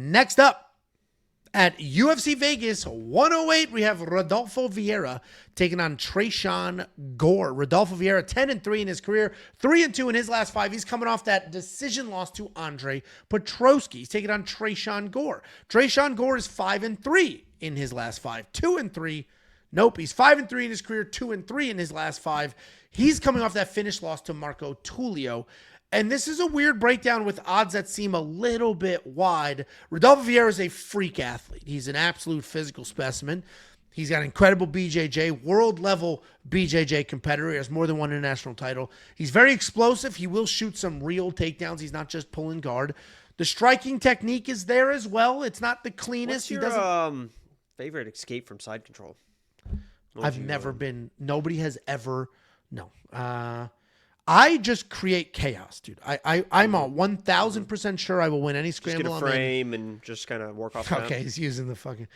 Next up, at UFC Vegas 108, we have Rodolfo Vieira taking on Tresean Gore. Rodolfo Vieira, 10-3 in his career, 3-2 in his last 5. He's coming off that decision loss to Andre Petroski. He's taking on Tresean Gore. Tresean Gore is 5-3 in his last 5. 2-3. Nope, he's 5-3 in his career, 2-3 in his last 5. He's coming off that finish loss to Marco Tulio. And this is a weird breakdown with odds that seem a little bit wide. Rodolfo Vieira is a freak athlete. He's an absolute physical specimen. He's got incredible BJJ, world-level BJJ competitor. He has more than one international title. He's very explosive. He will shoot some real takedowns. He's not just pulling guard. The striking technique is there as well. It's not the cleanest. What's your favorite escape from side control? I've never been. Nobody has ever. No. I just create chaos, dude. I'm 1,000% sure I will win any scramble. Just get a frame and just kind of work off that. Okay, he's using the fucking.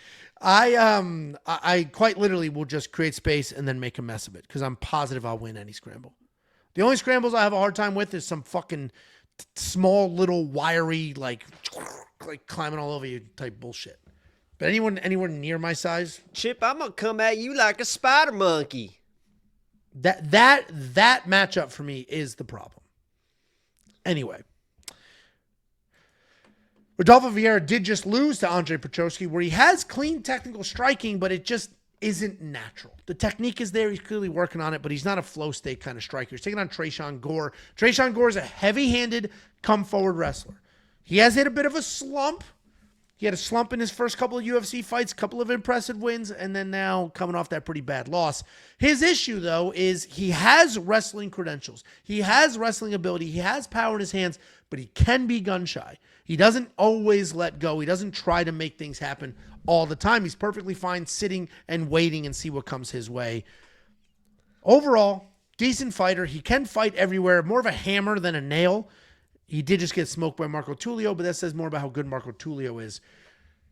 I quite literally will just create space and then make a mess of it because I'm positive I'll win any scramble. The only scrambles I have a hard time with is some fucking small little wiry like climbing all over you type bullshit. But anyone anywhere near my size, Chip, I'm gonna come at you like a spider monkey. That matchup for me is the problem. Anyway, Rodolfo Vieira did just lose to Andre Petroski, where he has clean technical striking, but it just isn't natural. The technique is there. He's clearly working on it, but he's not a flow state kind of striker. He's taking on Tresean Gore. Tresean Gore is a heavy-handed, come-forward wrestler. He has hit a bit of a slump. He had a slump in his first couple of UFC fights, couple of impressive wins, and then now coming off that pretty bad loss. His issue, though, is he has wrestling credentials. He has wrestling ability. He has power in his hands, but he can be gun-shy. He doesn't always let go. He doesn't try to make things happen all the time. He's perfectly fine sitting and waiting and see what comes his way. Overall, decent fighter. He can fight everywhere. More of a hammer than a nail. He did just get smoked by Marco Tulio, but that says more about how good Marco Tulio is.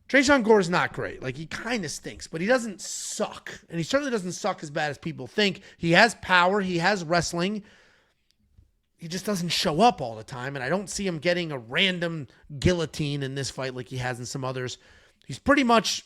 Tresean Gore is not great. Like, he kind of stinks, but he doesn't suck. And he certainly doesn't suck as bad as people think. He has power. He has wrestling. He just doesn't show up all the time, and I don't see him getting a random guillotine in this fight like he has in some others. He's pretty much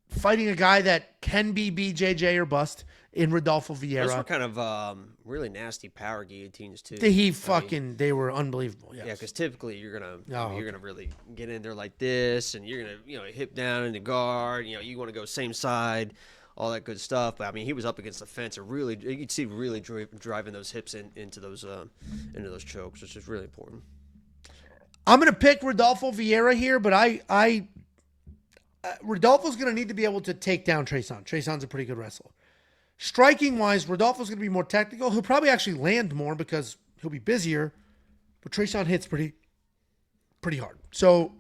fighting a guy that can be BJJ or bust in Rodolfo Vieira. Those were kind of really nasty power guillotines too. They were unbelievable. Yes. Yeah, because typically you're gonna really get in there like this, and you're gonna hip down in the guard. You want to go same side, all that good stuff. But I mean, he was up against the fence, and really you could see really driving those hips into those chokes, which is really important. I'm gonna pick Rodolfo Vieira here, but Rodolfo's gonna need to be able to take down Tresean. Tresean's a pretty good wrestler. Striking-wise, Rodolfo's going to be more technical. He'll probably actually land more because he'll be busier, but Tresean hits pretty hard. So,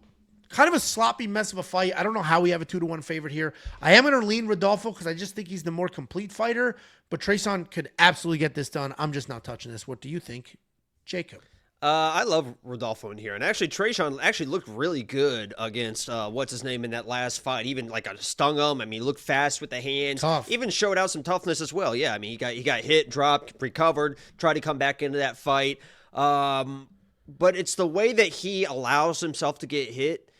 kind of a sloppy mess of a fight. I don't know how we have a 2-1 favorite here. I am going to lean Rodolfo because I just think he's the more complete fighter, but Tresean could absolutely get this done. I'm just not touching this. What do you think, Jacob? I love Rodolfo in here, and actually Tresean actually looked really good against what's his name in that last fight. Even like stung him. I mean, he looked fast with the hands. Tough. Even showed out some toughness as well. Yeah, I mean, he got hit, dropped, recovered, tried to come back into that fight. But it's the way that he allows himself to get hit,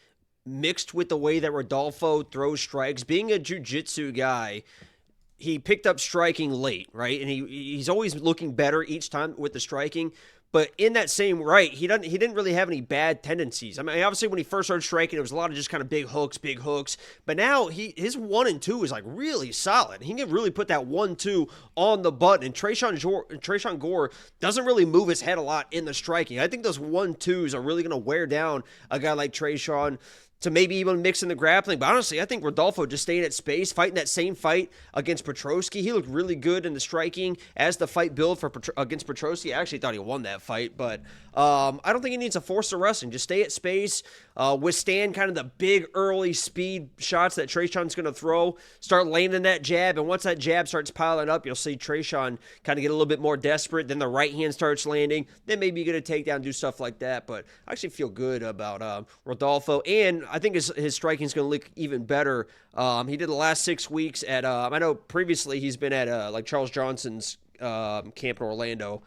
mixed with the way that Rodolfo throws strikes. Being a jiu-jitsu guy, he picked up striking late, right? And he's always looking better each time with the striking. But in that same right, he didn't really have any bad tendencies. I mean, obviously when he first started striking, it was a lot of just kind of big hooks. But now his 1 and 2 is like really solid. He can really put that 1-2 on the button. And Tresean Gore doesn't really move his head a lot in the striking. I think those 1-2s are really going to wear down a guy like Tresean to maybe even mix in the grappling. But honestly, I think Rodolfo just staying at space, fighting that same fight against Petroski. He looked really good in the striking as the fight built against Petroski. I actually thought he won that fight, but I don't think he needs to force the wrestling. Just stay at space, withstand kind of the big early speed shots that Tresean's going to throw, start landing that jab, and once that jab starts piling up, you'll see Tresean kind of get a little bit more desperate. Then the right hand starts landing. Then maybe you get a takedown, do stuff like that. But I actually feel good about Rodolfo, and I think his striking is going to look even better. He did the last 6 weeks at I know previously he's been at like Charles Johnson's camp in Orlando.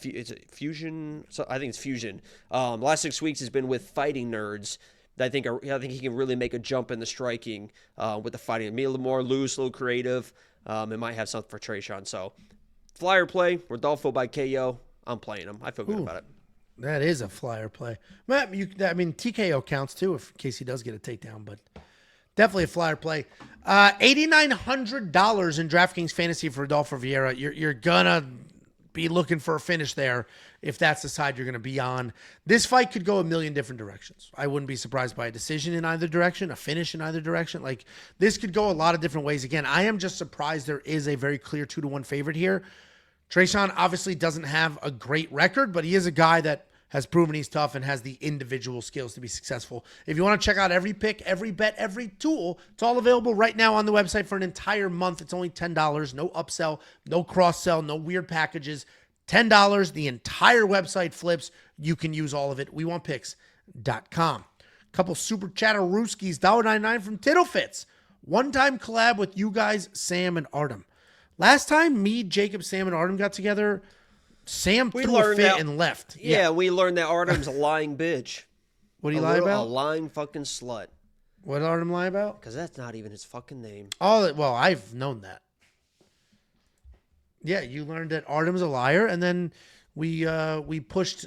Is it Fusion? So I think it's Fusion. Last 6 weeks he's been with Fighting Nerds, I think he can really make a jump in the striking with the fighting. Be a little more loose, a little creative. It might have something for Tresean. So flyer play, Rodolfo by KO. I'm playing him. I feel good about it. That is a flyer play. TKO counts too, in case he does get a takedown, but definitely a flyer play. $8,900 in DraftKings Fantasy for Rodolfo Vieira. You're gonna be looking for a finish there if that's the side you're gonna be on. This fight could go a million different directions. I wouldn't be surprised by a decision in either direction, a finish in either direction. Like, this could go a lot of different ways. Again, I am just surprised there is a very clear 2-1 favorite here. Tresean obviously doesn't have a great record, but he is a guy that has proven he's tough and has the individual skills to be successful. If you want to check out every pick, every bet, every tool, it's all available right now on the website for an entire month. It's only $10. No upsell, no cross-sell, no weird packages. $10. The entire website flips. You can use all of it. WeWantPicks.com. Couple super chatterooskies, $1.99 from Tittlefits. One-time collab with you guys, Sam and Artem. Last time me, Jacob, Sam, and Artem got together, Sam threw a fit and left. Yeah, we learned that Artem's a lying bitch. What did he lie about? A lying fucking slut. What did Artem lie about? Because that's not even his fucking name. Oh, well, I've known that. Yeah, you learned that Artem's a liar, and then we pushed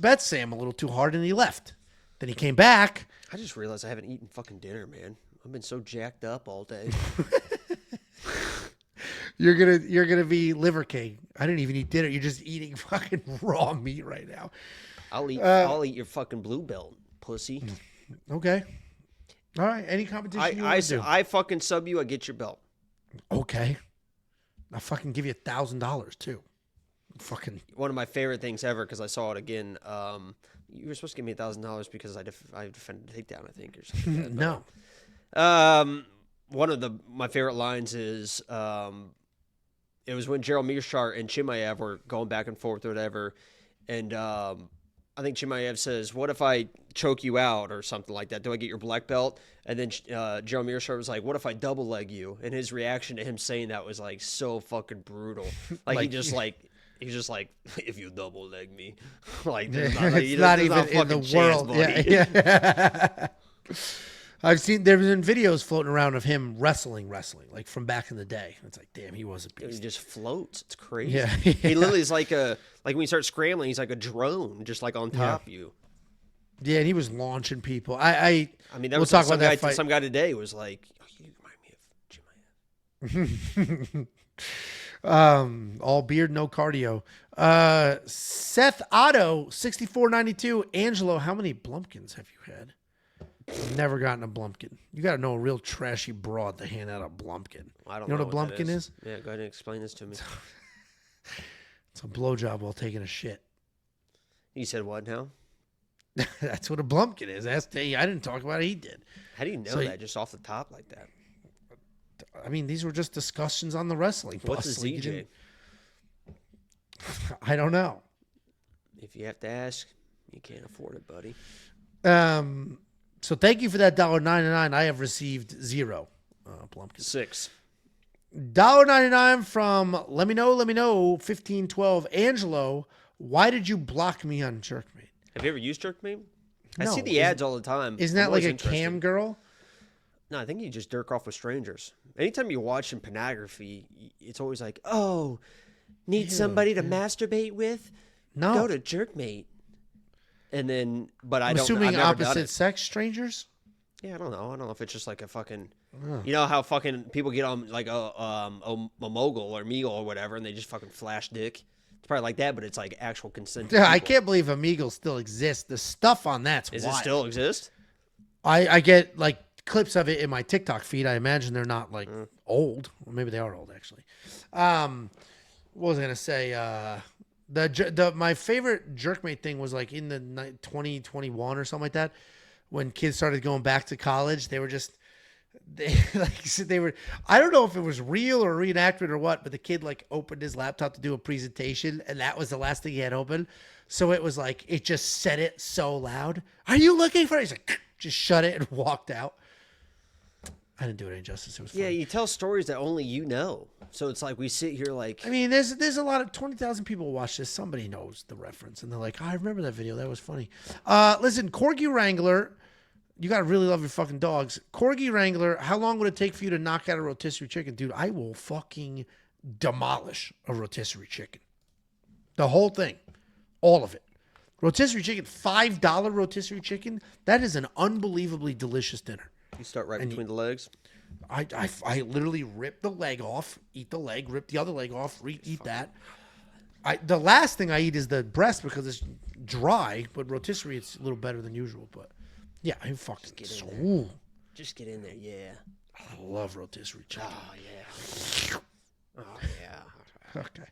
Bet Sam a little too hard, and he left. Then he came back. I just realized I haven't eaten fucking dinner, man. I've been so jacked up all day. You're gonna be liver cake. I didn't even eat dinner. You're just eating fucking raw meat right now. I'll eat your fucking blue belt, pussy. Okay. All right. Any competition I fucking sub you. I get your belt. Okay. I'll fucking give you $1,000 too. Fucking one of my favorite things ever, because I saw it again. You were supposed to give me $1,000 because I defended a takedown, I think, or something like that. No. One of my favorite lines is it was when Gerald Mearshart and Chimaev were going back and forth or whatever, and I think Chimaev says, "What if I choke you out?" or something like that. Do I get your black belt? And then Gerald Mearshart was like, "What if I double leg you?" And his reaction to him saying that was like so fucking brutal. Like, he's just like, "If you double leg me," like it's not even in the world. Yeah. There's been videos floating around of him wrestling, like from back in the day. It's like, damn, he was a beast. He just floats. It's crazy. Yeah. He literally is like when you start scrambling, he's like a drone, just like on top of you. Yeah, and he was launching people. I mean, we'll talk about that fight. Some guy today was like, "Oh, you remind me of Chimaev." All beard, no cardio. Seth Otto, 64.92. Angelo, how many Blumpkins have you had? Never gotten a Blumpkin. You got to know a real trashy broad to hand out a Blumpkin. I don't know what a Blumpkin is? Yeah, go ahead and explain this to me. It's a blowjob while taking a shit. You said what now? That's what a Blumpkin is. I didn't talk about it. He did. How do you know that just off the top like that? I mean, these were just discussions on the wrestling. What's a ZJ? I don't know. If you have to ask, you can't afford it, buddy. So thank you for that $1.99. I have received 0 Blumpkins. 6. $1.99 from Let Me Know 1512. Angelo, why did you block me on Jerkmate? Have you ever used Jerkmate? I No. see the ads all the time. Isn't that like a cam girl? No, I think you just jerk off with strangers. Anytime you're watching pornography, it's always like, "Oh, need somebody to masturbate with? No. Go to Jerkmate." And then, but I'm assuming opposite sex strangers? Yeah, I don't know. I don't know if it's just like a fucking, you know how fucking people get on like a mogul or Meagle or whatever, and they just fucking flash dick. It's probably like that, but it's like actual consent. Yeah, I can't believe Omegle still exists. The stuff on that's Does wild. it still exist? I get like clips of it in my TikTok feed. I imagine they're not like old. Or maybe they are old actually. What was I gonna say? My favorite Jerkmate thing was like in the 2021 or something like that, when kids started going back to college. They were I don't know if it was real or reenactment or what, but the kid like opened his laptop to do a presentation, and that was the last thing he had open. So it was like it just said it so loud. Are you looking for it? He's like, just shut it and walked out. I didn't do it any justice. It was funny. Yeah, you tell stories that only you know. So it's like we sit here like... I mean, there's a lot of 20,000 people watch this. Somebody knows the reference. And they're like, I remember that video. That was funny. Listen, Corgi Wrangler, You got to really love your fucking dogs. Corgi Wrangler, how long would it take for you to knock out a rotisserie chicken? Dude, I will fucking demolish a rotisserie chicken. The whole thing. All of it. Rotisserie chicken, $5 rotisserie chicken. That is an unbelievably delicious dinner. You start right between the legs. I literally rip the leg off, eat the leg, rip the other leg off, eat that. The last thing I eat is the breast because it's dry, but rotisserie it's a little better than usual. But yeah, I fucking Just get in there, yeah. I love rotisserie chicken. Oh yeah. Oh yeah. Okay.